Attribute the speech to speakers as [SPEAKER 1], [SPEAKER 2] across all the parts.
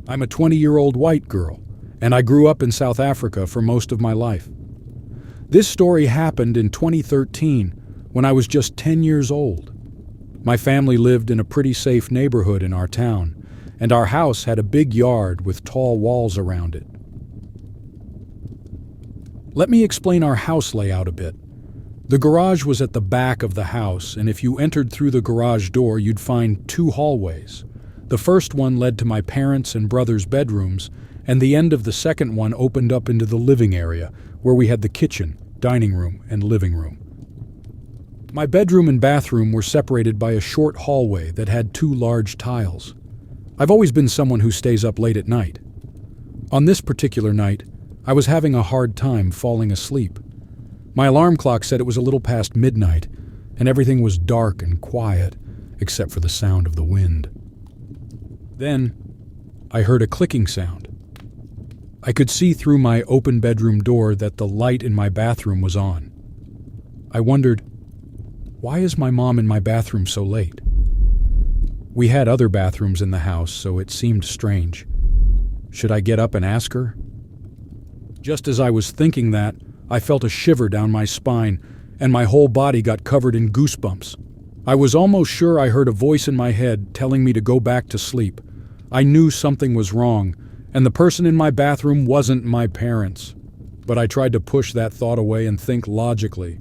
[SPEAKER 1] I'm a 20-year-old white girl, and I grew up in South Africa for most of my life. This story happened in 2013 when I was just 10 years old. My family lived in a pretty safe neighborhood in our town, and our house had a big yard with tall walls around it. Let me explain our house layout a bit. The garage was at the back of the house, and if you entered through the garage door, you'd find two hallways. The first one led to my parents' and brother's bedrooms, and the end of the second one opened up into the living area, where we had the kitchen, dining room, and living room. My bedroom and bathroom were separated by a short hallway that had two large tiles. I've always been someone who stays up late at night. On this particular night, I was having a hard time falling asleep. My alarm clock said it was a little past midnight, and everything was dark and quiet, except for the sound of the wind. Then, I heard a clicking sound. I could see through my open bedroom door that the light in my bathroom was on. I wondered, why is my mom in my bathroom so late? We had other bathrooms in the house, so it seemed strange. Should I get up and ask her? Just as I was thinking that, I felt a shiver down my spine, and my whole body got covered in goosebumps. I was almost sure I heard a voice in my head telling me to go back to sleep. I knew something was wrong, and the person in my bathroom wasn't my parents. But I tried to push that thought away and think logically.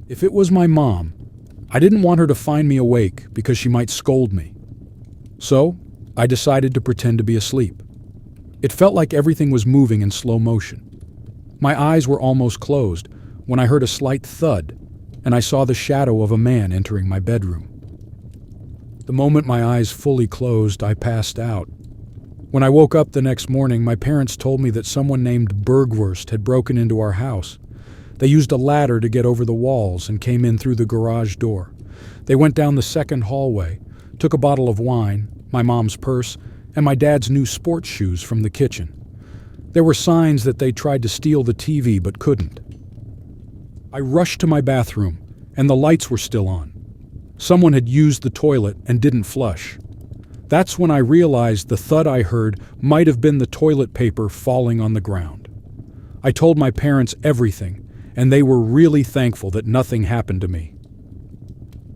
[SPEAKER 1] If it was my mom, I didn't want her to find me awake because she might scold me. So, I decided to pretend to be asleep. It felt like everything was moving in slow motion. My eyes were almost closed when I heard a slight thud, and I saw the shadow of a man entering my bedroom. The moment my eyes fully closed, I passed out. When I woke up the next morning, my parents told me that someone named Bergwurst had broken into our house. They used a ladder to get over the walls and came in through the garage door. They went down the second hallway, took a bottle of wine, my mom's purse, and my dad's new sports shoes from the kitchen. There were signs that they tried to steal the TV but couldn't. I rushed to my bathroom, and the lights were still on. Someone had used the toilet and didn't flush. That's when I realized the thud I heard might have been the toilet paper falling on the ground. I told my parents everything, and they were really thankful that nothing happened to me.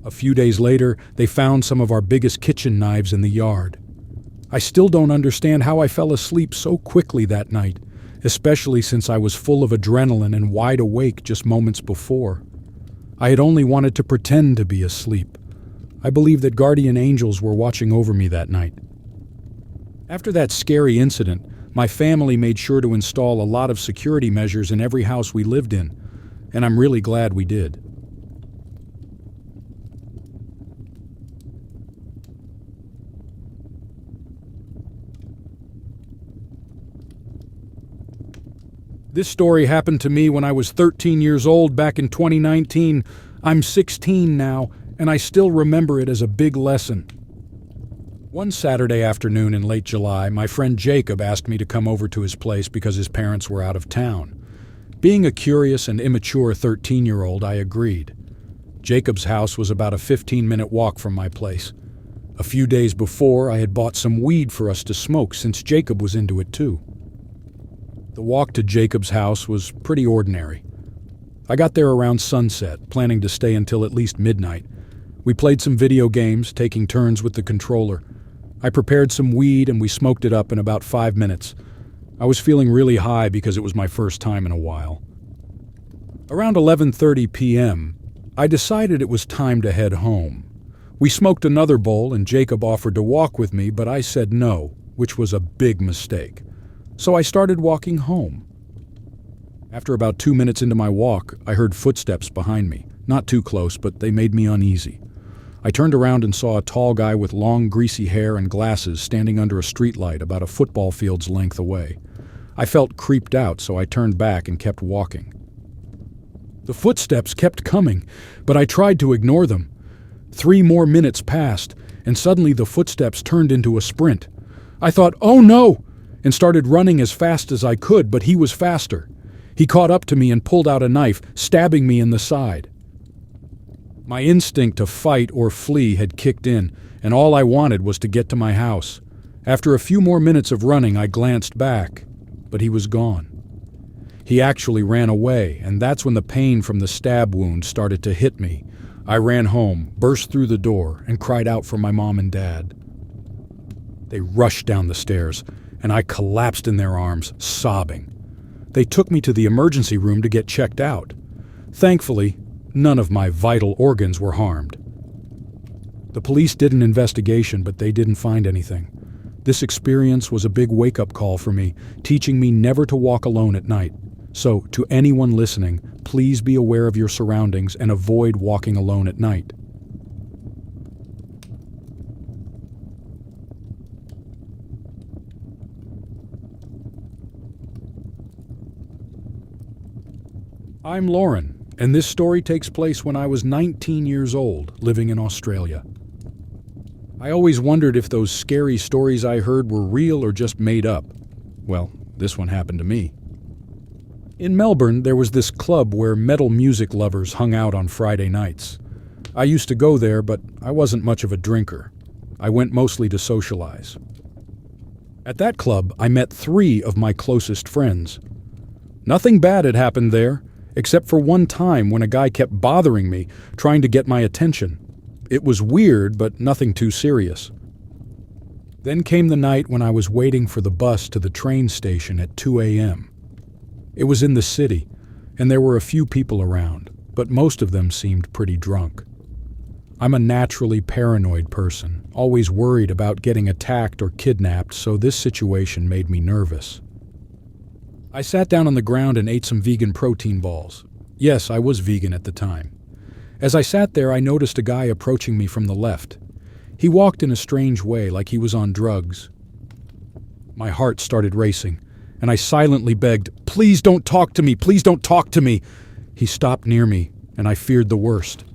[SPEAKER 1] A few days later, they found some of our biggest kitchen knives in the yard. I still don't understand how I fell asleep so quickly that night, especially since I was full of adrenaline and wide awake just moments before. I had only wanted to pretend to be asleep. I believe that guardian angels were watching over me that night. After that scary incident, my family made sure to install a lot of security measures in every house we lived in, and I'm really glad we did. This story happened to me when I was 13 years old back in 2019. I'm 16 now, and I still remember it as a big lesson. One Saturday afternoon in late July, my friend Jacob asked me to come over to his place because his parents were out of town. Being a curious and immature 13-year-old, I agreed. Jacob's house was about a 15-minute walk from my place. A few days before, I had bought some weed for us to smoke since Jacob was into it too. The walk to Jacob's house was pretty ordinary. I got there around sunset, planning to stay until at least midnight. We played some video games, taking turns with the controller. I prepared some weed and we smoked it up in about 5 minutes. I was feeling really high because it was my first time in a while. Around 11:30 p.m., I decided it was time to head home. We smoked another bowl and Jacob offered to walk with me, but I said no, which was a big mistake. So I started walking home. After about 2 minutes into my walk, I heard footsteps behind me. Not too close, but they made me uneasy. I turned around and saw a tall guy with long, greasy hair and glasses standing under a streetlight about a football field's length away. I felt creeped out, so I turned back and kept walking. The footsteps kept coming, but I tried to ignore them. 3 more minutes passed, and suddenly the footsteps turned into a sprint. I thought, "Oh no!" and started running as fast as I could, but he was faster. He caught up to me and pulled out a knife, stabbing me in the side. My instinct to fight or flee had kicked in, and all I wanted was to get to my house. After a few more minutes of running, I glanced back, but he was gone. He actually ran away, and that's when the pain from the stab wound started to hit me. I ran home, burst through the door, and cried out for my mom and dad. They rushed down the stairs, and I collapsed in their arms, sobbing. They took me to the emergency room to get checked out. Thankfully, none of my vital organs were harmed. The police did an investigation, but they didn't find anything. This experience was a big wake-up call for me, teaching me never to walk alone at night. So, to anyone listening, please be aware of your surroundings and avoid walking alone at night. I'm Lauren, and this story takes place when I was 19 years old, living in Australia. I always wondered if those scary stories I heard were real or just made up. Well, this one happened to me. In Melbourne, there was this club where metal music lovers hung out on Friday nights. I used to go there, but I wasn't much of a drinker. I went mostly to socialize. At that club, I met 3 of my closest friends. Nothing bad had happened there, except for one time when a guy kept bothering me, trying to get my attention. It was weird, but nothing too serious. Then came the night when I was waiting for the bus to the train station at 2 a.m. It was in the city, and there were a few people around, but most of them seemed pretty drunk. I'm a naturally paranoid person, always worried about getting attacked or kidnapped, so this situation made me nervous. I sat down on the ground and ate some vegan protein balls. Yes, I was vegan at the time. As I sat there, I noticed a guy approaching me from the left. He walked in a strange way, like he was on drugs. My heart started racing, and I silently begged, "Please don't talk to me, please don't talk to me." He stopped near me, and I feared the worst.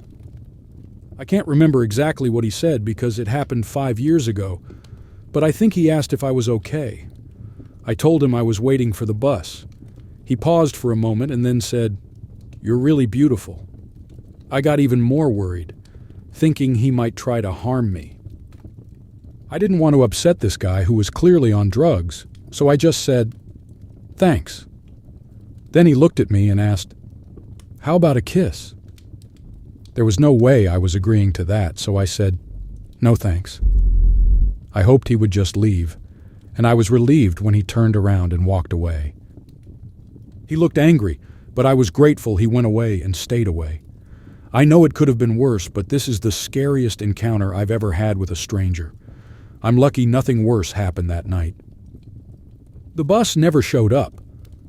[SPEAKER 1] I can't remember exactly what he said because it happened 5 years ago, but I think he asked if I was okay. I told him I was waiting for the bus. He paused for a moment and then said, "You're really beautiful." I got even more worried, thinking he might try to harm me. I didn't want to upset this guy who was clearly on drugs, so I just said, "Thanks." Then he looked at me and asked, "How about a kiss?" There was no way I was agreeing to that, so I said, "No thanks." I hoped he would just leave, and I was relieved when he turned around and walked away. He looked angry, but I was grateful he went away and stayed away. I know it could have been worse, but this is the scariest encounter I've ever had with a stranger. I'm lucky nothing worse happened that night. The bus never showed up,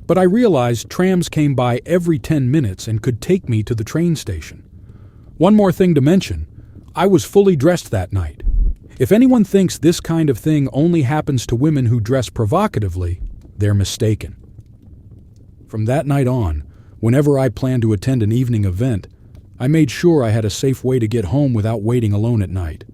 [SPEAKER 1] but I realized trams came by every 10 minutes and could take me to the train station. One more thing to mention, I was fully dressed that night. If anyone thinks this kind of thing only happens to women who dress provocatively, they're mistaken. From that night on, whenever I planned to attend an evening event, I made sure I had a safe way to get home without waiting alone at night.